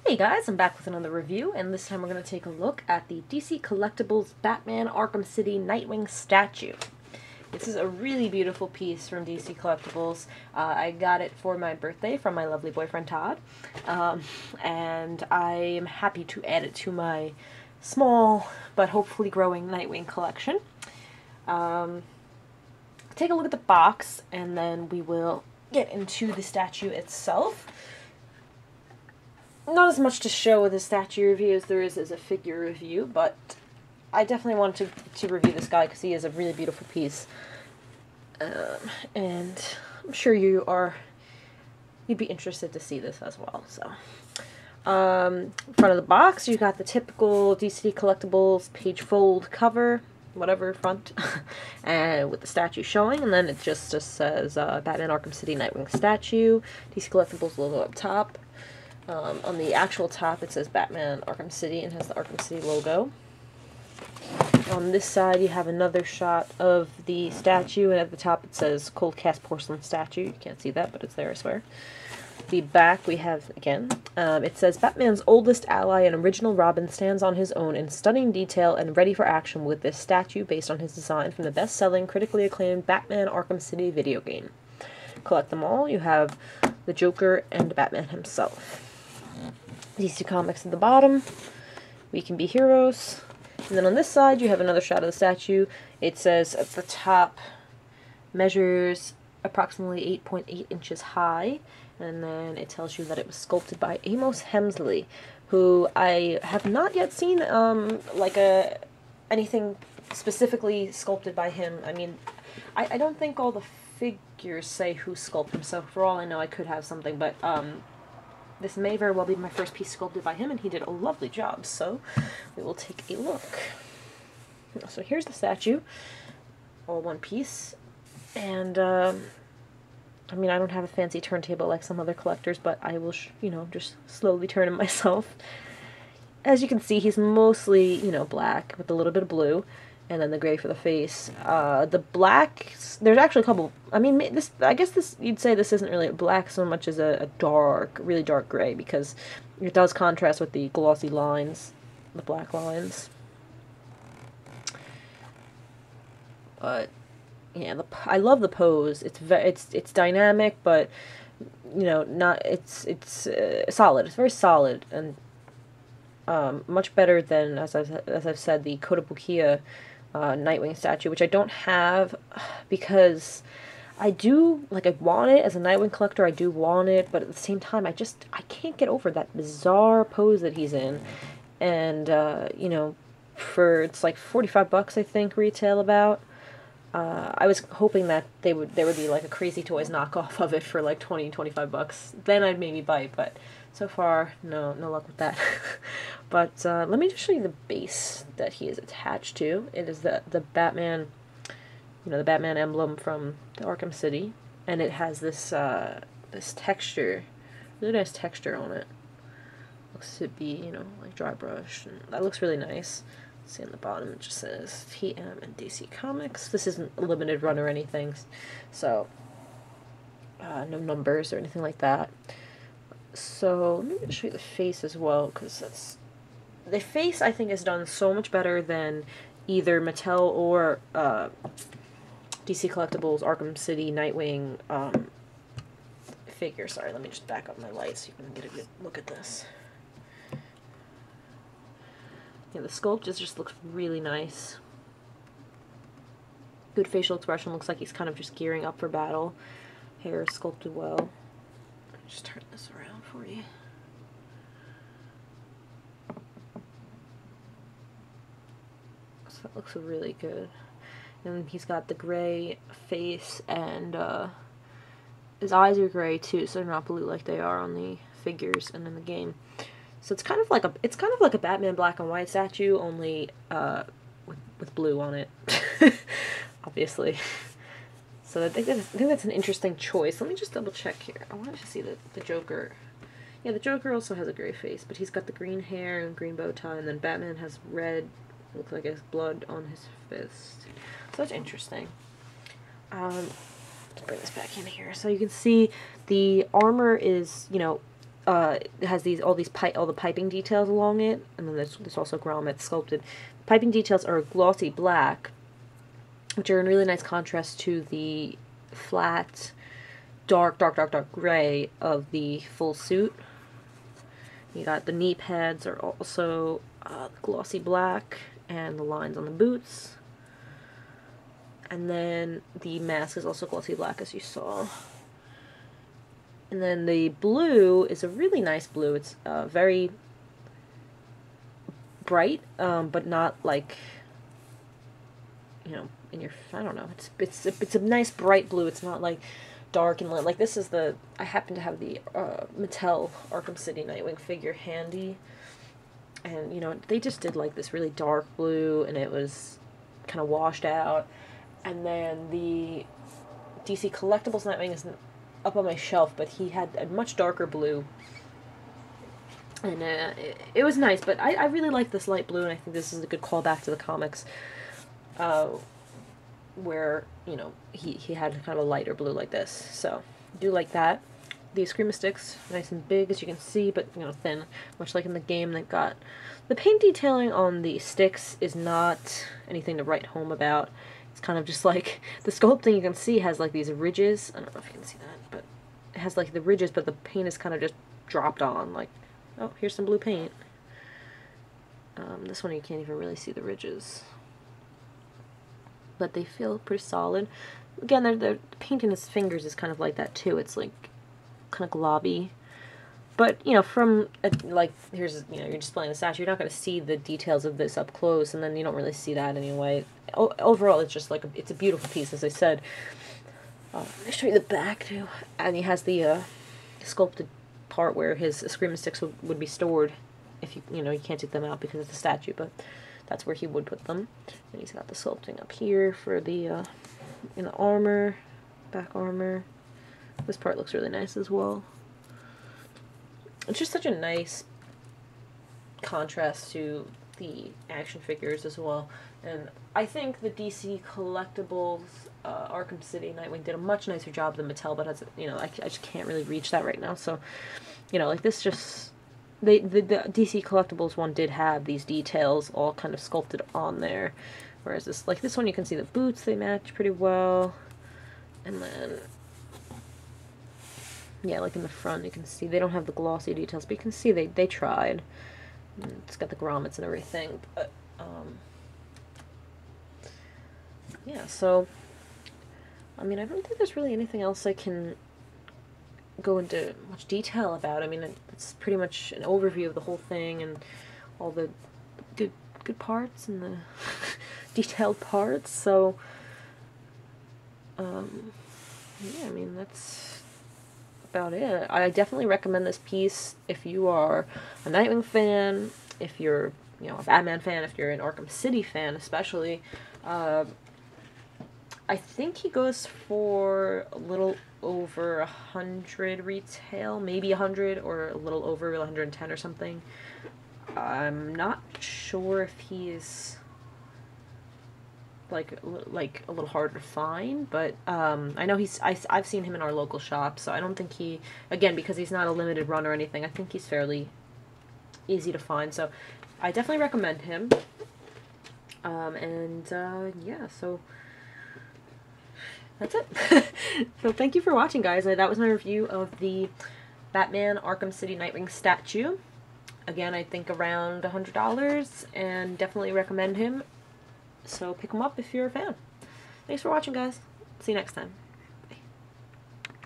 Hey guys, I'm back with another review, and this time we're going to take a look at the DC Collectibles Batman Arkham City Nightwing statue. This is a really beautiful piece from DC Collectibles. I got it for my birthday from my lovely boyfriend Todd, and I am happy to add it to my small but hopefully growing Nightwing collection. Take a look at the box, and then we will get into the statue itself. Not as much to show with a statue review as there is as a figure review, but I definitely wanted to review this guy because he is a really beautiful piece. And I'm sure you'd be interested to see this as well. So, front of the box, you got the typical DC Collectibles page fold cover, whatever front, and with the statue showing, and then it just says Batman Arkham City Nightwing statue, DC Collectibles logo up top. On the actual top, it says Batman Arkham City and has the Arkham City logo. On this side, you have another shot of the statue, and at the top it says Cold Cast Porcelain Statue. You can't see that, but it's there, I swear. The back, we have, again, it says Batman's oldest ally and original Robin stands on his own in stunning detail and ready for action with this statue based on his design from the best-selling, critically acclaimed Batman Arkham City video game. Collect them all. You have the Joker and Batman himself. DC Comics at the bottom, We Can Be Heroes, and then on this side you have another shot of the statue. It says at the top, measures approximately 8.8 inches high, and then it tells you that it was sculpted by Amos Hemsley, who I have not yet seen anything specifically sculpted by him. I mean, I don't think all the figures say who sculpted him, so for all I know I could have something, but this may very well be my first piece sculpted by him, and he did a lovely job, so we will take a look. So here's the statue, all one piece, and, I mean, I don't have a fancy turntable like some other collectors, but I will, just slowly turn him myself. As you can see, he's mostly, black with a little bit of blue, and then the gray for the face. The black, there's actually a couple, I mean, I guess you'd say this isn't really black so much as a dark, really dark gray, because it does contrast with the glossy lines, the black lines. But, yeah, I love the pose. It's dynamic, but, it's solid. It's very solid, and much better than, as I've said, the Kotobukiya Nightwing statue, which I don't have because I want it as a Nightwing collector. I do want it, but at the same time, I can't get over that bizarre pose that he's in, and it's like $45 I think retail about. I was hoping that there would be like a Crazy Toys knockoff of it for like $20-25. Then I'd maybe bite, but so far, no luck with that. But let me just show you the base that he is attached to. It is the Batman, the Batman emblem from the Arkham City, and it has this this texture, really nice texture on it. Looks to be, like dry brush, and that looks really nice. See on the bottom, it just says TM and DC Comics. This isn't a limited run or anything, so no numbers or anything like that. So let me just show you the face as well, because the face I think is done so much better than either Mattel or DC Collectibles Arkham City Nightwing figure. Sorry, let me just back up my light so you can get a good look at this. Yeah, the sculpt just looks really nice. Good facial expression. Looks like he's kind of just gearing up for battle. Hair is sculpted well. Let me just turn this around for you. So that looks really good. And he's got the gray face, and his eyes are gray too, so they're not blue like they are on the figures and in the game. So it's kind of like a Batman black and white statue, only with blue on it, obviously. So I think that's an interesting choice. Let me just double check here. I wanted to see the Joker. Yeah, the Joker also has a gray face, but he's got the green hair and green bow tie, and then Batman has red, looks like his blood on his fist. So that's interesting. Let's bring this back in here. So you can see the armor is, it has all the piping details along it, and then there's also grommet sculpted. Piping details are glossy black, which are in really nice contrast to the flat, dark gray of the full suit. You got the knee pads are also glossy black, and the lines on the boots. And then the mask is also glossy black, as you saw. And then the blue is a really nice blue. It's very bright, but not like, you know, in your, I don't know. It's a nice bright blue. It's not like dark and lit. Like this is the, I happen to have the Mattel Arkham City Nightwing figure handy. And, you know, they just did like this really dark blue, and it was kind of washed out. And then the DC Collectibles Nightwing is up on my shelf, but he had a much darker blue, and it was nice, but I really like this light blue, and I think this is a good callback to the comics, where, you know, he had kind of a lighter blue like this, so I do like that. The Screamer sticks, nice and big, as you can see, but, you know, thin, much like in the game. They've got, the paint detailing on the sticks is not anything to write home about. It's kind of just like, the sculpting you can see has like these ridges. I don't know if you can see that, but it has like the ridges, but the paint is kind of just dropped on, like, oh, here's some blue paint. This one you can't even really see the ridges, but they feel pretty solid. Again, the paint in his fingers is kind of like that too. It's like kind of globby, but, you know, from like, here's, you know, you're displaying the statue, you're not going to see the details of this up close, and then you don't really see that anyway. Overall, it's just like it's a beautiful piece, as I said. Let me show you the back too. And he has the sculpted part where his Screaming Sticks would be stored. If you know, you can't take them out because it's a statue, but that's where he would put them. And he's got the sculpting up here for the in the armor, back armor. This part looks really nice as well. It's just such a nice contrast to the action figures as well. And I think the DC Collectibles Arkham City Nightwing did a much nicer job than Mattel, but as you know, I just can't really reach that right now. So, you know, like this just, the DC Collectibles one did have these details all kind of sculpted on there, whereas this one you can see the boots, they match pretty well. And then, yeah, like in the front you can see they don't have the glossy details, but you can see they tried. And it's got the grommets and everything, but yeah, so I mean, I don't think there's really anything else I can go into much detail about. I mean, it's pretty much an overview of the whole thing and all the good parts and the detailed parts. So yeah, I mean, that's about it. I definitely recommend this piece if you are a Nightwing fan, if you're, you know, a Batman fan, if you're an Arkham City fan especially. I think he goes for a little over 100 retail, maybe 100, or a little over 110 or something. I'm not sure if he's like a little harder to find, but I know I've seen him in our local shop, so I don't think he, again, because he's not a limited run or anything, I think he's fairly easy to find, so I definitely recommend him. Yeah, so that's it. So thank you for watching, guys. That was my review of the Batman Arkham City Nightwing statue. Again, I think around $100, and definitely recommend him. So pick him up if you're a fan. Thanks for watching, guys. See you next time.